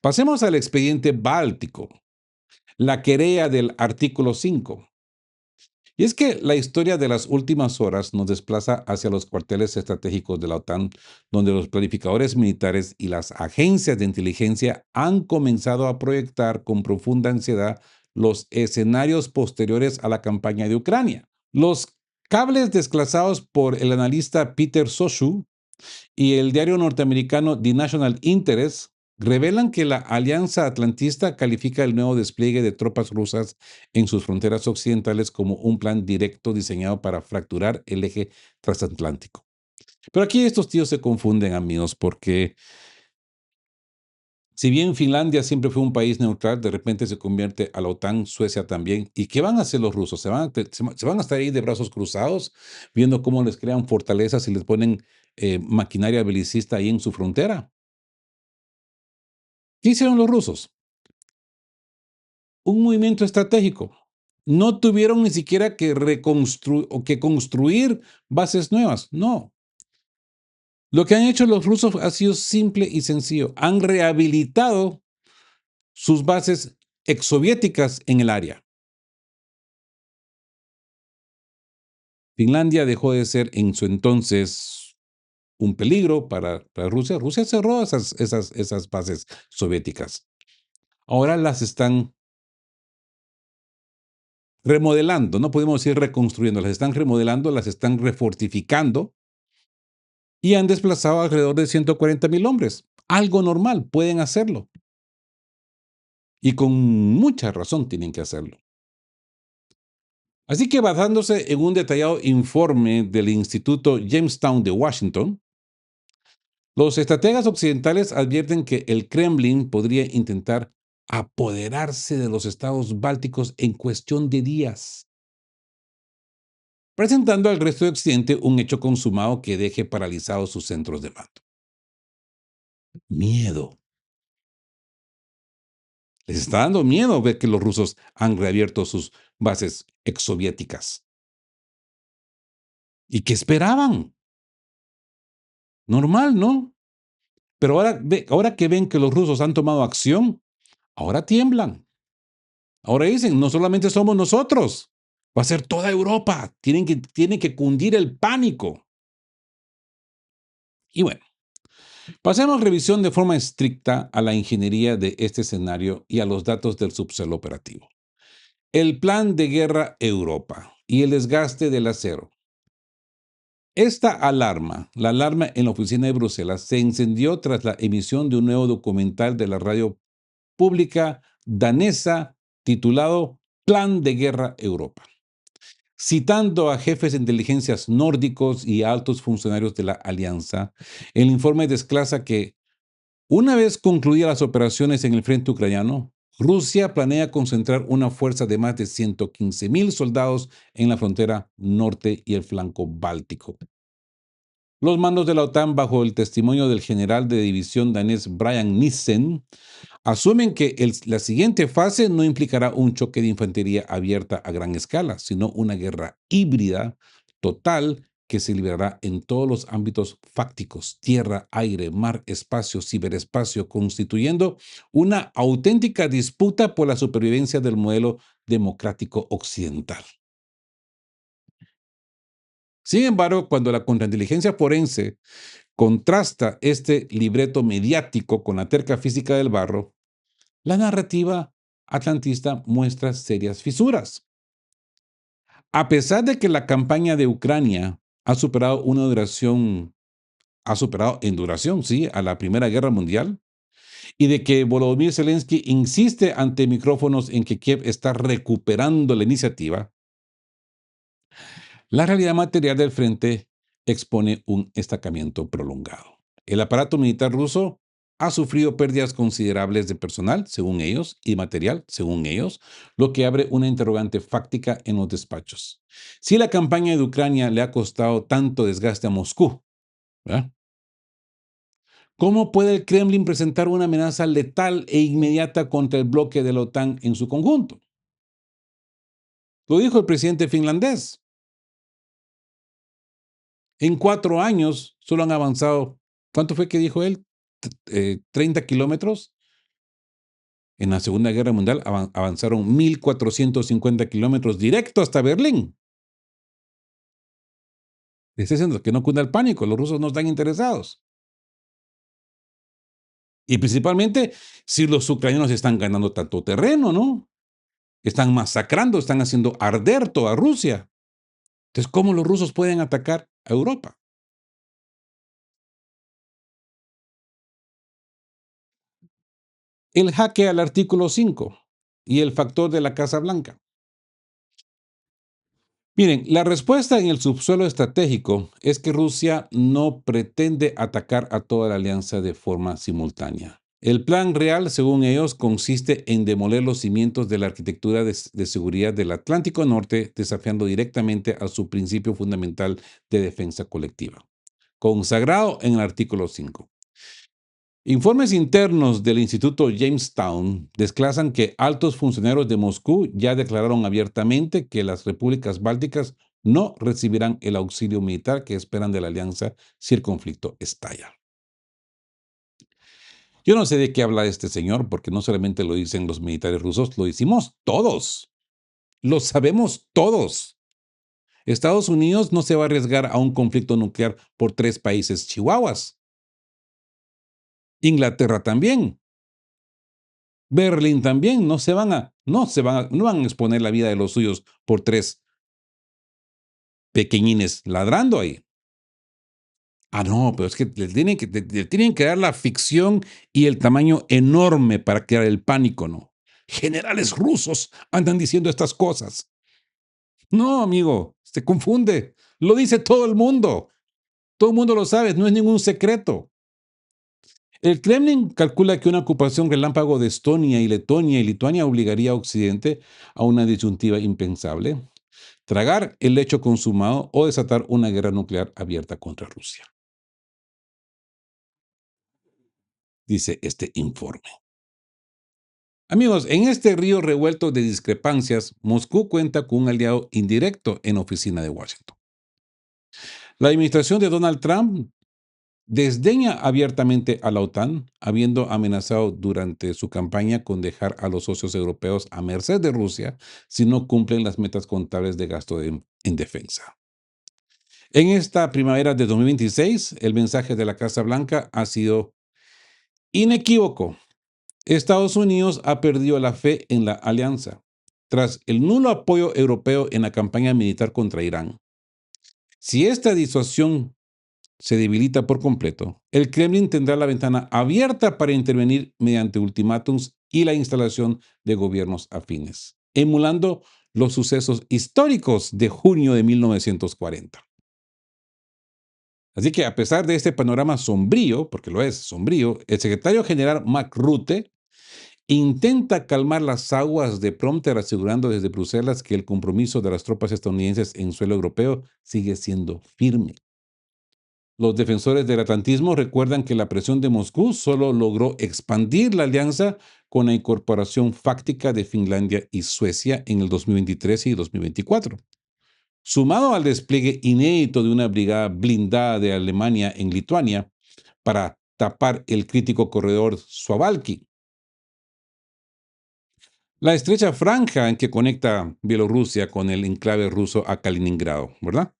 Pasemos al expediente báltico, la querella del artículo 5. Y es que la historia de las últimas horas nos desplaza hacia los cuarteles estratégicos de la OTAN, donde los planificadores militares y las agencias de inteligencia han comenzado a proyectar con profunda ansiedad los escenarios posteriores a la campaña de Ucrania. Los cables desplazados por el analista Peter Soshu y el diario norteamericano The National Interest revelan que la Alianza Atlantista califica el nuevo despliegue de tropas rusas en sus fronteras occidentales como un plan directo diseñado para fracturar el eje transatlántico. Pero aquí estos tíos se confunden, amigos, porque si bien Finlandia siempre fue un país neutral, de repente se convierte a la OTAN, Suecia también. ¿Y qué van a hacer los rusos? ¿Se van a estar ahí de brazos cruzados, viendo cómo les crean fortalezas y les ponen maquinaria belicista ahí en su frontera? ¿Qué hicieron los rusos? Un movimiento estratégico. No tuvieron ni siquiera que reconstruir o que construir bases nuevas. No. Lo que han hecho los rusos ha sido simple y sencillo. Han rehabilitado sus bases exsoviéticas en el área. Finlandia dejó de ser en su entonces un peligro para Rusia. Rusia cerró esas bases soviéticas. Ahora las están remodelando, no podemos decir reconstruyendo, las están remodelando, las están refortificando y han desplazado alrededor de 140,000 hombres. Algo normal, pueden hacerlo. Y con mucha razón tienen que hacerlo. Así que basándose en un detallado informe del Instituto Jamestown de Washington, los estrategas occidentales advierten que el Kremlin podría intentar apoderarse de los estados bálticos en cuestión de días, presentando al resto de Occidente un hecho consumado que deje paralizados sus centros de mando. Miedo. Les está dando miedo ver que los rusos han reabierto sus bases exsoviéticas. ¿Y qué esperaban? Normal, ¿no? Pero ahora que ven que los rusos han tomado acción, ahora tiemblan. Ahora dicen, no solamente somos nosotros, va a ser toda Europa. Tienen que cundir el pánico. Y bueno, pasemos revisión de forma estricta a la ingeniería de este escenario y a los datos del subsuelo operativo. El plan de guerra Europa y el desgaste del acero. Esta alarma, la alarma en la oficina de Bruselas, se encendió tras la emisión de un nuevo documental de la radio pública danesa titulado Plan de Guerra Europa. Citando a jefes de inteligencias nórdicos y altos funcionarios de la alianza, el informe desglosa que, una vez concluidas las operaciones en el frente ucraniano, Rusia planea concentrar una fuerza de más de 115,000 soldados en la frontera norte y el flanco báltico. Los mandos de la OTAN, bajo el testimonio del general de división danés Brian Nissen, asumen que la siguiente fase no implicará un choque de infantería abierta a gran escala, sino una guerra híbrida total que se librará en todos los ámbitos fácticos: tierra, aire, mar, espacio, ciberespacio, constituyendo una auténtica disputa por la supervivencia del modelo democrático occidental. Sin embargo, cuando la contrainteligencia forense contrasta este libreto mediático con la terca física del barro, la narrativa atlantista muestra serias fisuras. A pesar de que la campaña de Ucrania ha superado en duración, sí, a la Primera Guerra Mundial, y de que Volodymyr Zelensky insiste ante micrófonos en que Kiev está recuperando la iniciativa, la realidad material del frente expone un estancamiento prolongado. El aparato militar ruso ha sufrido pérdidas considerables de personal, según ellos, y material, según ellos, lo que abre una interrogante fáctica en los despachos. Si la campaña de Ucrania le ha costado tanto desgaste a Moscú, ¿verdad?, ¿cómo puede el Kremlin presentar una amenaza letal e inmediata contra el bloque de la OTAN en su conjunto? Lo dijo el presidente finlandés. En 4 años solo han avanzado, ¿cuánto fue que dijo él? 30 kilómetros. En la Segunda Guerra Mundial avanzaron 1.450 kilómetros directo hasta Berlín. Les estoy diciendo que no cunda el pánico, los rusos no están interesados. Y principalmente si los ucranianos están ganando tanto terreno, ¿no? Están masacrando, están haciendo arder toda Rusia. Entonces, ¿cómo los rusos pueden atacar a Europa? El jaque al artículo 5 y el factor de la Casa Blanca. Miren, la respuesta en el subsuelo estratégico es que Rusia no pretende atacar a toda la alianza de forma simultánea. El plan real, según ellos, consiste en demoler los cimientos de la arquitectura de seguridad del Atlántico Norte, desafiando directamente a su principio fundamental de defensa colectiva, consagrado en el artículo 5. Informes internos del Instituto Jamestown desclasan que altos funcionarios de Moscú ya declararon abiertamente que las repúblicas bálticas no recibirán el auxilio militar que esperan de la alianza si el conflicto estalla. Yo no sé de qué habla este señor, porque no solamente lo dicen los militares rusos, lo decimos todos. Lo sabemos todos. Estados Unidos no se va a arriesgar a un conflicto nuclear por 3 países chihuahuas. Inglaterra también. Berlín también. No van a exponer la vida de los suyos por 3 pequeñines ladrando ahí. Ah, no, pero es que le tienen que dar la ficción y el tamaño enorme para crear el pánico, ¿no? Generales rusos andan diciendo estas cosas. No, amigo, se confunde. Lo dice todo el mundo. Todo el mundo lo sabe, no es ningún secreto. El Kremlin calcula que una ocupación relámpago de Estonia y Letonia y Lituania obligaría a Occidente a una disyuntiva impensable: tragar el hecho consumado o desatar una guerra nuclear abierta contra Rusia, dice este informe. Amigos, en este río revuelto de discrepancias, Moscú cuenta con un aliado indirecto en la oficina de Washington. La administración de Donald Trump desdeña abiertamente a la OTAN, habiendo amenazado durante su campaña con dejar a los socios europeos a merced de Rusia si no cumplen las metas contables de gasto en defensa. En esta primavera de 2026, el mensaje de la Casa Blanca ha sido inequívoco. Estados Unidos ha perdido la fe en la alianza tras el nulo apoyo europeo en la campaña militar contra Irán. Si esta disuasión se debilita por completo, el Kremlin tendrá la ventana abierta para intervenir mediante ultimátums y la instalación de gobiernos afines, emulando los sucesos históricos de junio de 1940. Así que a pesar de este panorama sombrío, porque lo es sombrío, el secretario general Mark Rutte intenta calmar las aguas de Prompter, asegurando desde Bruselas que el compromiso de las tropas estadounidenses en suelo europeo sigue siendo firme. Los defensores del atlantismo recuerdan que la presión de Moscú solo logró expandir la alianza con la incorporación fáctica de Finlandia y Suecia en el 2023 y 2024. Sumado al despliegue inédito de una brigada blindada de Alemania en Lituania para tapar el crítico corredor Suwałki, la estrecha franja en que conecta Bielorrusia con el enclave ruso a Kaliningrado, ¿verdad?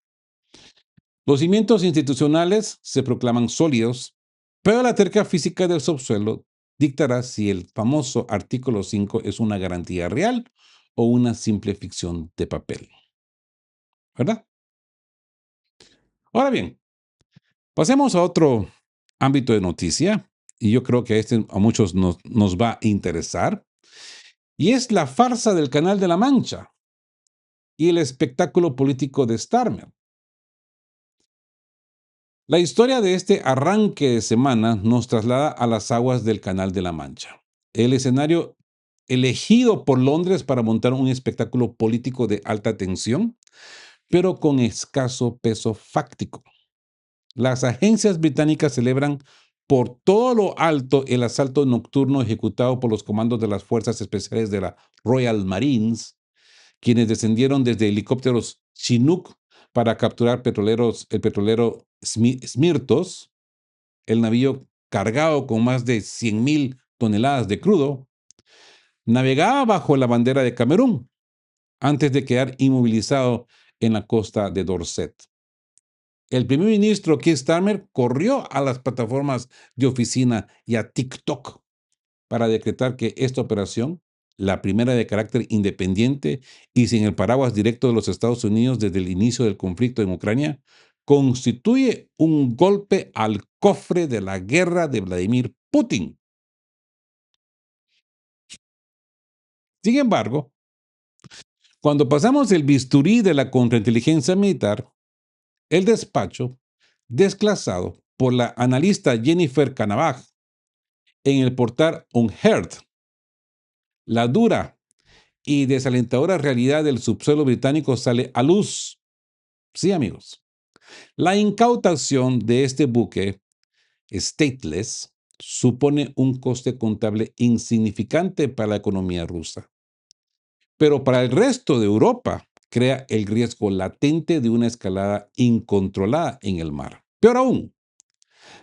Los cimientos institucionales se proclaman sólidos, pero la terca física del subsuelo dictará si el famoso artículo 5 es una garantía real o una simple ficción de papel, ¿verdad? Ahora bien, pasemos a otro ámbito de noticia, y yo creo que este a muchos nos va a interesar, y es la farsa del Canal de la Mancha y el espectáculo político de Starmer. La historia de este arranque de semana nos traslada a las aguas del Canal de la Mancha, el escenario elegido por Londres para montar un espectáculo político de alta tensión, pero con escaso peso fáctico. Las agencias británicas celebran por todo lo alto el asalto nocturno ejecutado por los comandos de las Fuerzas Especiales de la Royal Marines, quienes descendieron desde helicópteros Chinook para capturar el petrolero Smirtos, el navío cargado con más de 100,000 toneladas de crudo, Navegaba bajo la bandera de Camerún antes de quedar inmovilizado en la costa de Dorset. El primer ministro Keir Starmer corrió a las plataformas de oficina y a TikTok para decretar que esta operación, la primera de carácter independiente y sin el paraguas directo de los Estados Unidos desde el inicio del conflicto en Ucrania, constituye un golpe al cofre de la guerra de Vladimir Putin. Sin embargo, cuando pasamos el bisturí de la contrainteligencia militar, el despacho, desclasado por la analista Jennifer Canavag en el portal Unheard, la dura y desalentadora realidad del subsuelo británico sale a luz. Sí, amigos. La incautación de este buque stateless supone un coste contable insignificante para la economía rusa. Pero para el resto de Europa crea el riesgo latente de una escalada incontrolada en el mar. Peor aún,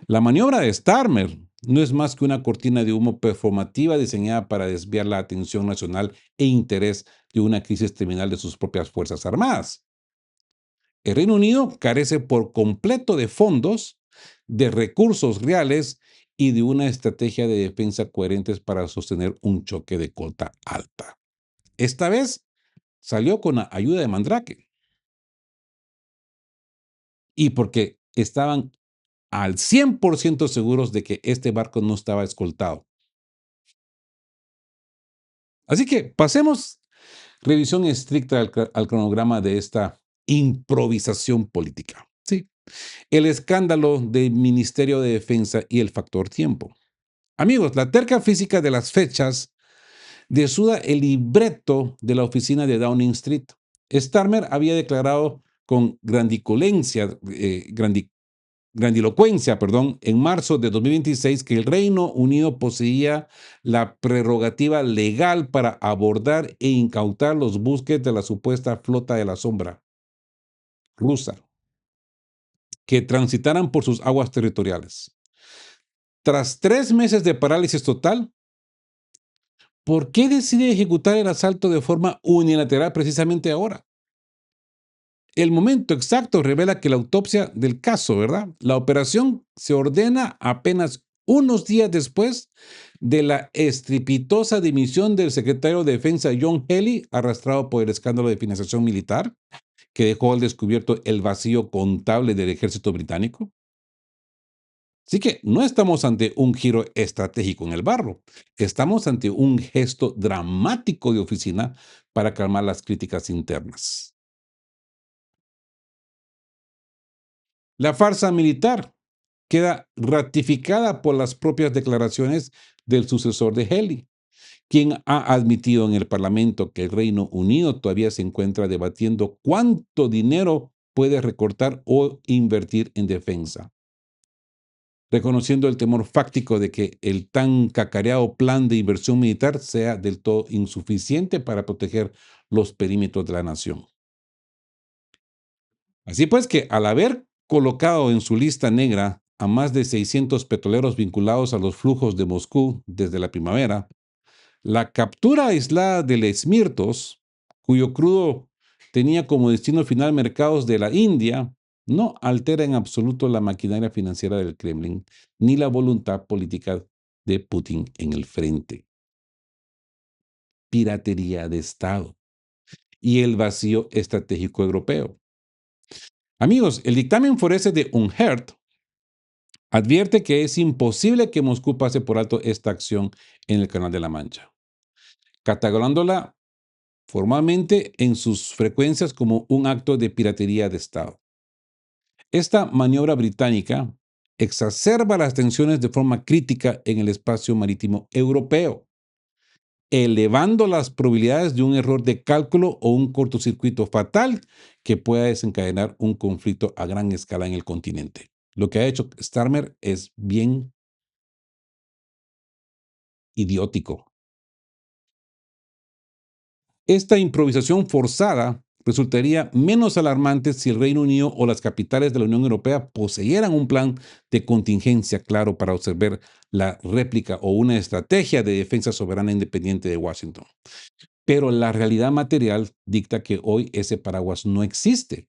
la maniobra de Starmer no es más que una cortina de humo performativa diseñada para desviar la atención nacional e interés de una crisis terminal de sus propias Fuerzas Armadas. El Reino Unido carece por completo de fondos, de recursos reales y de una estrategia de defensa coherentes para sostener un choque de cota alta. Esta vez salió con la ayuda de Mandrake y porque estaban al 100% seguros de que este barco no estaba escoltado. Así que pasemos revisión estricta al cronograma de esta improvisación política. Sí, el escándalo del Ministerio de Defensa y el factor tiempo. Amigos, la terca física de las fechas desuda el libreto de la oficina de Downing Street. Starmer había declarado con grandilocuencia, en marzo de 2026 que el Reino Unido poseía la prerrogativa legal para abordar e incautar los buques de la supuesta flota de la sombra rusa que transitaran por sus aguas territoriales. Tras 3 meses de parálisis total, ¿por qué decide ejecutar el asalto de forma unilateral precisamente ahora? El momento exacto revela que la autopsia del caso, ¿verdad? La operación se ordena apenas unos días después de la estrepitosa dimisión del secretario de Defensa John Healey, arrastrado por el escándalo de financiación militar, que dejó al descubierto el vacío contable del ejército británico. Así que no estamos ante un giro estratégico en el barro, estamos ante un gesto dramático de oficina para calmar las críticas internas. La farsa militar queda ratificada por las propias declaraciones del sucesor de Healey, quien ha admitido en el Parlamento que el Reino Unido todavía se encuentra debatiendo cuánto dinero puede recortar o invertir en defensa, reconociendo el temor fáctico de que el tan cacareado plan de inversión militar sea del todo insuficiente para proteger los perímetros de la nación. Así pues que al haber colocado en su lista negra a más de 600 petroleros vinculados a los flujos de Moscú desde la primavera, la captura aislada del Esmirtos, cuyo crudo tenía como destino final mercados de la India, no altera en absoluto la maquinaria financiera del Kremlin ni la voluntad política de Putin en el frente. Piratería de Estado y el vacío estratégico europeo. Amigos, el dictamen forense de Unheard advierte que es imposible que Moscú pase por alto esta acción en el Canal de la Mancha, catalogándola formalmente en sus frecuencias como un acto de piratería de Estado. Esta maniobra británica exacerba las tensiones de forma crítica en el espacio marítimo europeo, elevando las probabilidades de un error de cálculo o un cortocircuito fatal que pueda desencadenar un conflicto a gran escala en el continente. Lo que ha hecho Starmer es bien idiótico. Esta improvisación forzada resultaría menos alarmante si el Reino Unido o las capitales de la Unión Europea poseyeran un plan de contingencia claro para observar la réplica o una estrategia de defensa soberana independiente de Washington. Pero la realidad material dicta que hoy ese paraguas no existe.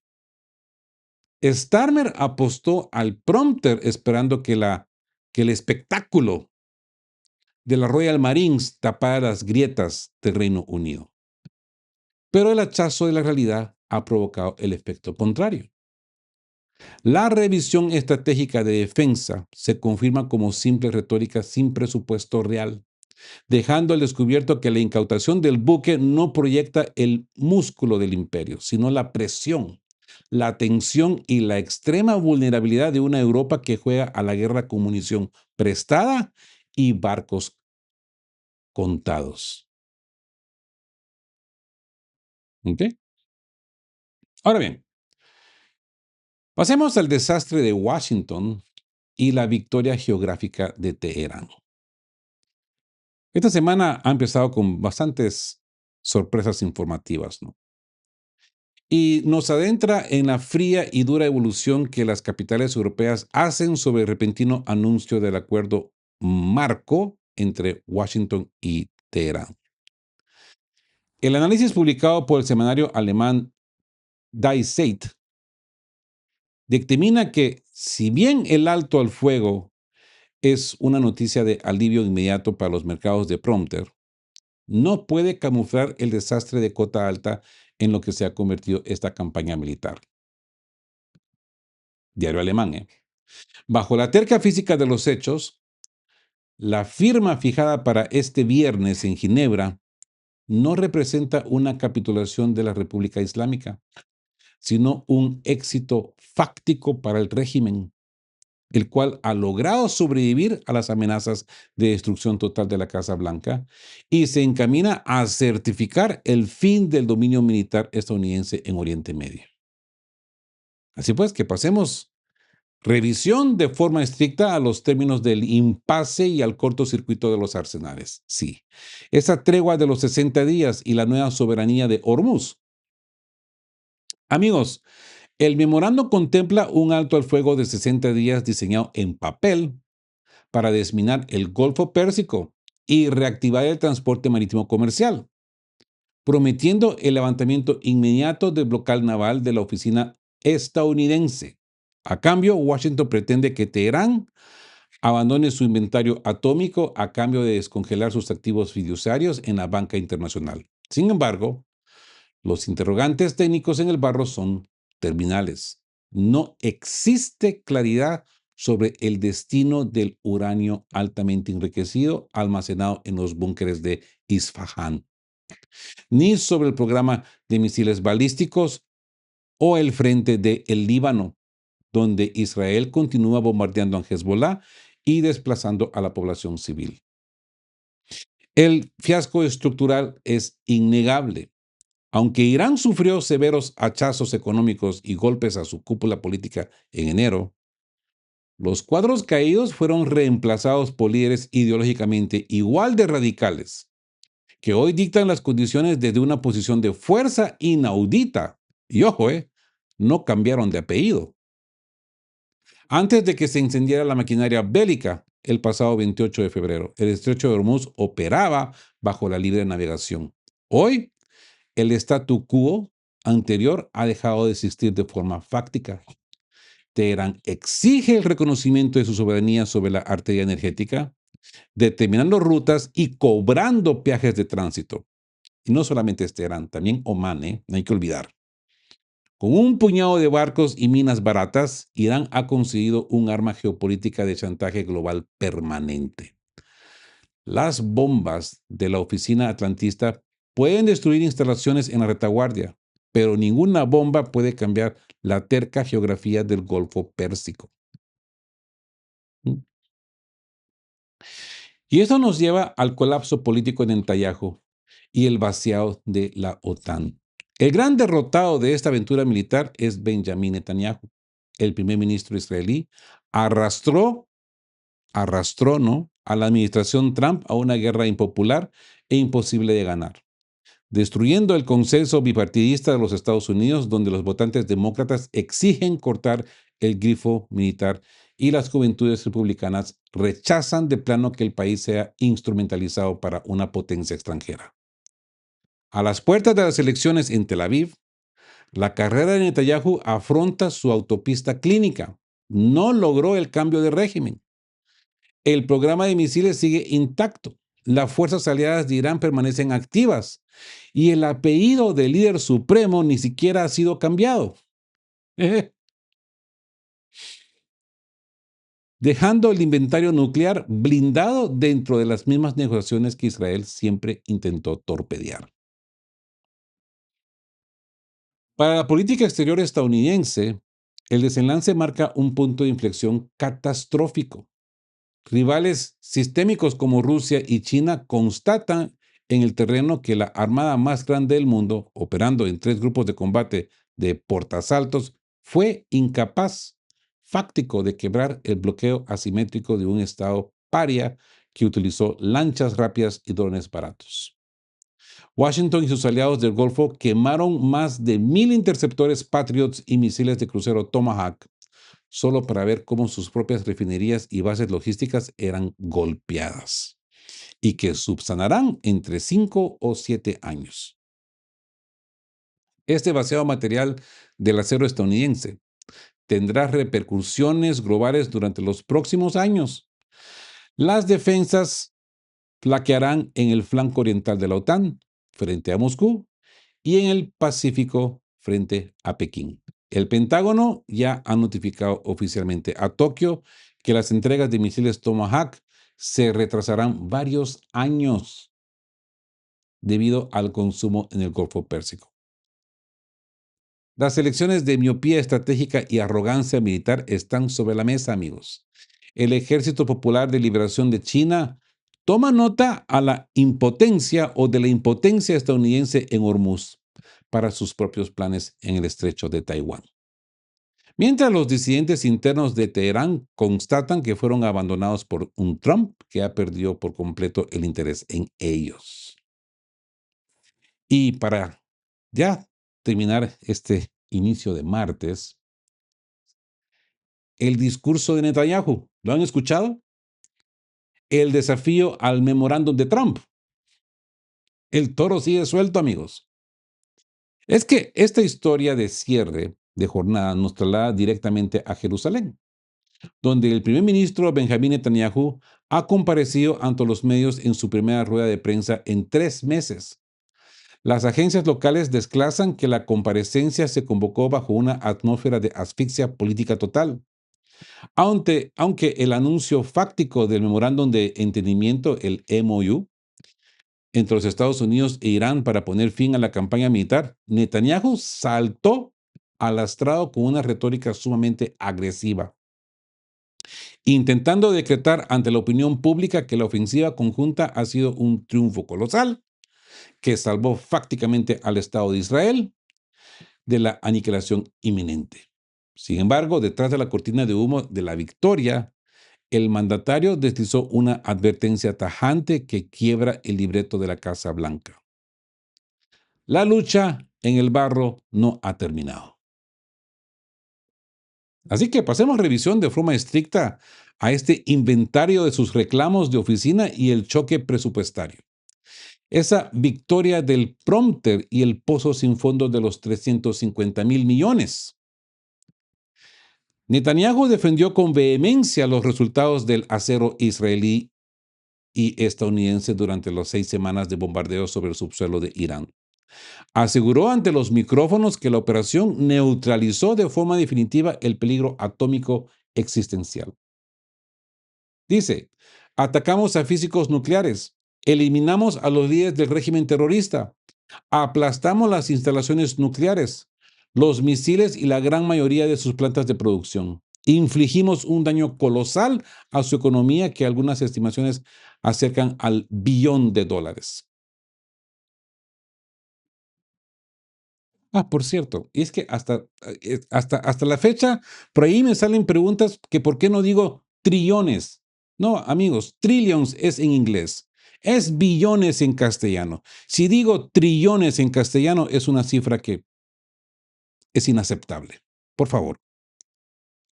Starmer apostó al prompter esperando que el espectáculo de la Royal Marines tapara las grietas del Reino Unido. Pero el hachazo de la realidad ha provocado el efecto contrario. La revisión estratégica de defensa se confirma como simple retórica sin presupuesto real, dejando al descubierto que la incautación del buque no proyecta el músculo del imperio, sino la presión, la tensión y la extrema vulnerabilidad de una Europa que juega a la guerra con munición prestada y barcos contados. ¿Ok? Ahora bien, pasemos al desastre de Washington y la victoria geográfica de Teherán. Esta semana ha empezado con bastantes sorpresas informativas, ¿no? Y nos adentra en la fría y dura evolución que las capitales europeas hacen sobre el repentino anuncio del acuerdo marco entre Washington y Teherán. El análisis publicado por el semanario alemán Die Zeit determina que, si bien el alto al fuego es una noticia de alivio inmediato para los mercados de prompter, no puede camuflar el desastre de cota alta en lo que se ha convertido esta campaña militar. Diario alemán, ¿eh? Bajo la terca física de los hechos, la firma fijada para este viernes en Ginebra no representa una capitulación de la República Islámica, sino un éxito fáctico para el régimen, el cual ha logrado sobrevivir a las amenazas de destrucción total de la Casa Blanca y se encamina a certificar el fin del dominio militar estadounidense en Oriente Medio. Así pues, que pasemos revisión de forma estricta a los términos del impasse y al cortocircuito de los arsenales. Sí, esa tregua de los 60 días y la nueva soberanía de Hormuz. Amigos, el memorando contempla un alto al fuego de 60 días diseñado en papel para desminar el Golfo Pérsico y reactivar el transporte marítimo comercial, prometiendo el levantamiento inmediato del bloqueo naval de la oficina estadounidense. A cambio, Washington pretende que Teherán abandone su inventario atómico a cambio de descongelar sus activos fiduciarios en la banca internacional. Sin embargo, los interrogantes técnicos en el barro son terminales. No existe claridad sobre el destino del uranio altamente enriquecido almacenado en los búnkeres de Isfahán, ni sobre el programa de misiles balísticos o el frente de el Líbano, donde Israel continúa bombardeando a Hezbollah y desplazando a la población civil. El fiasco estructural es innegable. Aunque Irán sufrió severos hachazos económicos y golpes a su cúpula política en enero, los cuadros caídos fueron reemplazados por líderes ideológicamente igual de radicales, que hoy dictan las condiciones desde una posición de fuerza inaudita. Y ojo, no cambiaron de apellido. Antes de que se encendiera la maquinaria bélica el pasado 28 de febrero, el estrecho de Hormuz operaba bajo la libre navegación. Hoy, el statu quo anterior ha dejado de existir de forma fáctica. Teherán exige el reconocimiento de su soberanía sobre la arteria energética, determinando rutas y cobrando peajes de tránsito. Y no solamente es Teherán, también Omán, no hay que olvidar. Con un puñado de barcos y minas baratas, Irán ha conseguido un arma geopolítica de chantaje global permanente. Las bombas de la oficina atlantista pueden destruir instalaciones en la retaguardia, pero ninguna bomba puede cambiar la terca geografía del Golfo Pérsico. Y eso nos lleva al colapso político en Netanyahu y el vaciado de la OTAN. El gran derrotado de esta aventura militar es Benjamin Netanyahu. El primer ministro israelí arrastró, ¿no?, a la administración Trump a una guerra impopular e imposible de ganar. destruyendo el consenso bipartidista de los Estados Unidos, donde los votantes demócratas exigen cortar el grifo militar y las juventudes republicanas rechazan de plano que el país sea instrumentalizado para una potencia extranjera. A las puertas de las elecciones en Tel Aviv, la carrera de Netanyahu afronta su autopista clínica. No logró el cambio de régimen. El programa de misiles sigue intacto. Las fuerzas aliadas de Irán permanecen activas y el apellido del líder supremo ni siquiera ha sido cambiado, dejando el inventario nuclear blindado dentro de las mismas negociaciones que Israel siempre intentó torpedear. Para la política exterior estadounidense, el desenlace marca un punto de inflexión catastrófico. Rivales sistémicos como Rusia y China constatan en el terreno que la armada más grande del mundo, operando en 3 grupos de combate de portasaltos, fue incapaz fáctico de quebrar el bloqueo asimétrico de un Estado paria que utilizó lanchas rápidas y drones baratos. Washington y sus aliados del Golfo quemaron más de 1,000 interceptores Patriots y misiles de crucero Tomahawk solo para ver cómo sus propias refinerías y bases logísticas eran golpeadas y que subsanarán entre 5 o 7 años. Este vaciado material del acero estadounidense tendrá repercusiones globales durante los próximos años. Las defensas flaquearán en el flanco oriental de la OTAN frente a Moscú y en el Pacífico frente a Pekín. El Pentágono ya ha notificado oficialmente a Tokio que las entregas de misiles Tomahawk se retrasarán varios años debido al consumo en el Golfo Pérsico. Las elecciones de miopía estratégica y arrogancia militar están sobre la mesa, amigos. El Ejército Popular de Liberación de China toma nota a la impotencia o de la impotencia estadounidense en Hormuz para sus propios planes en el estrecho de Taiwán. Mientras los disidentes internos de Teherán constatan que fueron abandonados por un Trump que ha perdido por completo el interés en ellos. Y para ya terminar este inicio de martes, el discurso de Netanyahu, ¿lo han escuchado? El desafío al memorándum de Trump. El toro sigue suelto, amigos. Es que esta historia de cierre de jornada nos traslada directamente a Jerusalén, donde el primer ministro Benjamín Netanyahu ha comparecido ante los medios en su primera rueda de prensa en 3 meses. Las agencias locales desglasan que la comparecencia se convocó bajo una atmósfera de asfixia política total. Aunque el anuncio fáctico del memorándum de entendimiento, el MOU, entre los Estados Unidos e Irán para poner fin a la campaña militar, Netanyahu saltó alastrado con una retórica sumamente agresiva, intentando decretar ante la opinión pública que la ofensiva conjunta ha sido un triunfo colosal que salvó fácticamente al Estado de Israel de la aniquilación inminente. Sin embargo, detrás de la cortina de humo de la victoria, el mandatario deslizó una advertencia tajante que quiebra el libreto de la Casa Blanca. La lucha en el barro no ha terminado. Así que pasemos revisión de forma estricta a este inventario de sus reclamos de oficina y el choque presupuestario. Esa victoria del prompter y el pozo sin fondo de los 350,000 millones. Netanyahu defendió con vehemencia los resultados del acero israelí y estadounidense durante las 6 semanas de bombardeo sobre el subsuelo de Irán. Aseguró ante los micrófonos que la operación neutralizó de forma definitiva el peligro atómico existencial. Dice, atacamos a físicos nucleares, eliminamos a los líderes del régimen terrorista, aplastamos las instalaciones nucleares, los misiles y la gran mayoría de sus plantas de producción. Infligimos un daño colosal a su economía que algunas estimaciones acercan al $1 billón. Por cierto, y es que hasta la fecha, por ahí me salen preguntas que por qué no digo trillones. No, amigos, trillions es en inglés. Es billones en castellano. Si digo trillones en castellano, es una cifra que es inaceptable. Por favor,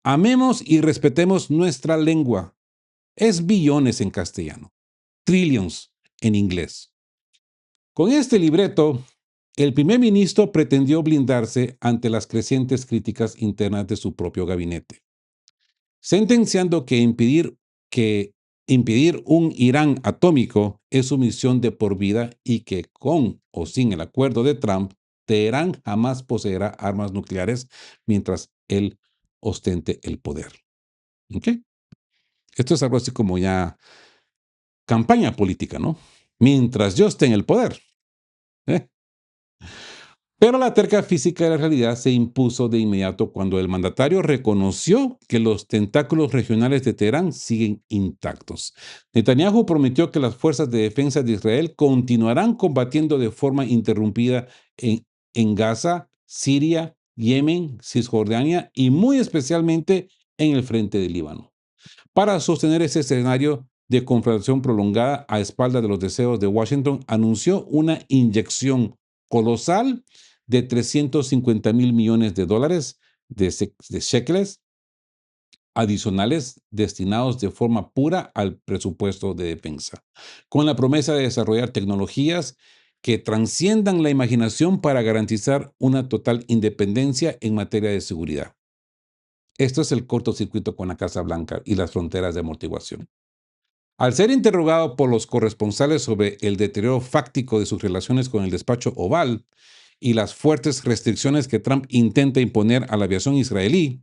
amemos y respetemos nuestra lengua. Es billones en castellano, trillions en inglés. Con este libreto, el primer ministro pretendió blindarse ante las crecientes críticas internas de su propio gabinete, sentenciando que impedir un Irán atómico es su misión de por vida y que con o sin el acuerdo de Trump, Teherán jamás poseerá armas nucleares mientras él ostente el poder. ¿Ok? Esto es algo así como ya campaña política, ¿no? Mientras yo esté en el poder. ¿eh? Pero la terca física de la realidad se impuso de inmediato cuando el mandatario reconoció que los tentáculos regionales de Teherán siguen intactos. Netanyahu prometió que las fuerzas de defensa de Israel continuarán combatiendo de forma interrumpida en Gaza, Siria, Yemen, Cisjordania y muy especialmente en el frente del Líbano. Para sostener ese escenario de confrontación prolongada a espaldas de los deseos de Washington, anunció una inyección colosal de 350,000 millones de dólares de shekels adicionales destinados de forma pura al presupuesto de defensa, con la promesa de desarrollar tecnologías que trasciendan la imaginación para garantizar una total independencia en materia de seguridad. Esto es el cortocircuito con la Casa Blanca y las fronteras de amortiguación. Al ser interrogado por los corresponsales sobre el deterioro fáctico de sus relaciones con el despacho Oval y las fuertes restricciones que Trump intenta imponer a la aviación israelí,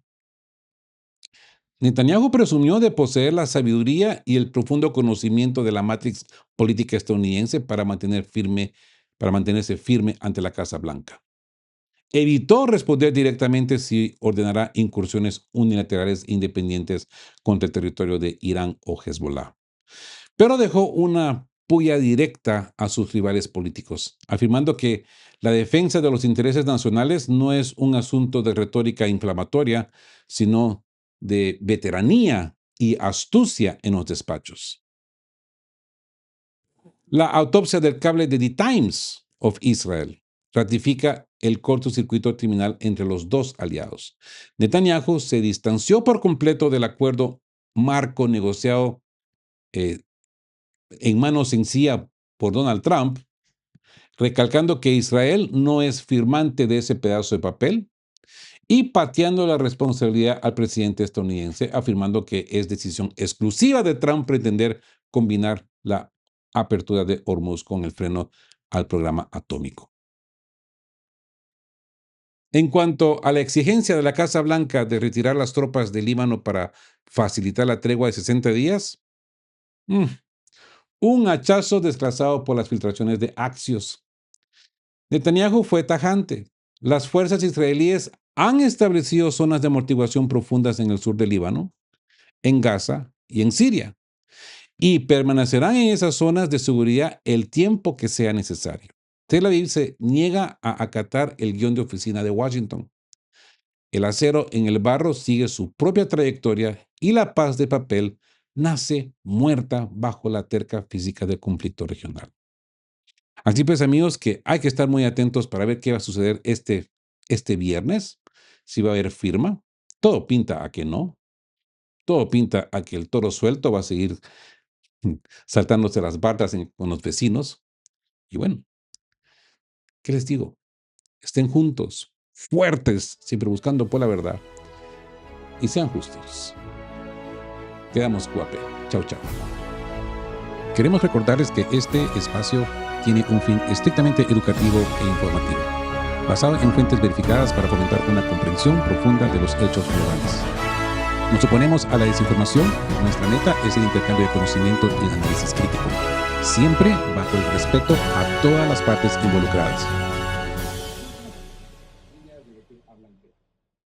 Netanyahu presumió de poseer la sabiduría y el profundo conocimiento de la matriz política estadounidense para mantenerse firme ante la Casa Blanca. Evitó responder directamente si ordenará incursiones unilaterales independientes contra el territorio de Irán o Hezbollah, pero dejó una puya directa a sus rivales políticos, afirmando que la defensa de los intereses nacionales no es un asunto de retórica inflamatoria, sino de veteranía y astucia en los despachos. La autopsia del cable de The Times of Israel ratifica el cortocircuito criminal entre los dos aliados. Netanyahu se distanció por completo del acuerdo marco negociado en mano sencilla por Donald Trump, recalcando que Israel no es firmante de ese pedazo de papel y pateando la responsabilidad al presidente estadounidense, afirmando que es decisión exclusiva de Trump pretender combinar la apertura de Hormuz con el freno al programa atómico. En cuanto a la exigencia de la Casa Blanca de retirar las tropas del Líbano para facilitar la tregua de 60 días, un hachazo desplazado por las filtraciones de Axios. Netanyahu fue tajante. Las fuerzas israelíes han establecido zonas de amortiguación profundas en el sur del Líbano, en Gaza y en Siria, y permanecerán en esas zonas de seguridad el tiempo que sea necesario. Tel Aviv se niega a acatar el guión de oficina de Washington. El acero en el barro sigue su propia trayectoria y la paz de papel nace muerta bajo la terca física del conflicto regional. Así pues, amigos, que hay que estar muy atentos para ver qué va a suceder este viernes, si va a haber firma. Todo pinta a que no. Todo pinta a que el toro suelto va a seguir saltándose las bardas con los vecinos. Y bueno, ¿qué les digo? Estén juntos, fuertes, siempre buscando por la verdad. Y sean justos. Quedamos guape. Chao, chao. Queremos recordarles que este espacio tiene un fin estrictamente educativo e informativo, basado en fuentes verificadas para fomentar una comprensión profunda de los hechos relevantes. Nos oponemos a la desinformación. Nuestra meta es el intercambio de conocimiento y análisis crítico, siempre bajo el respeto a todas las partes involucradas.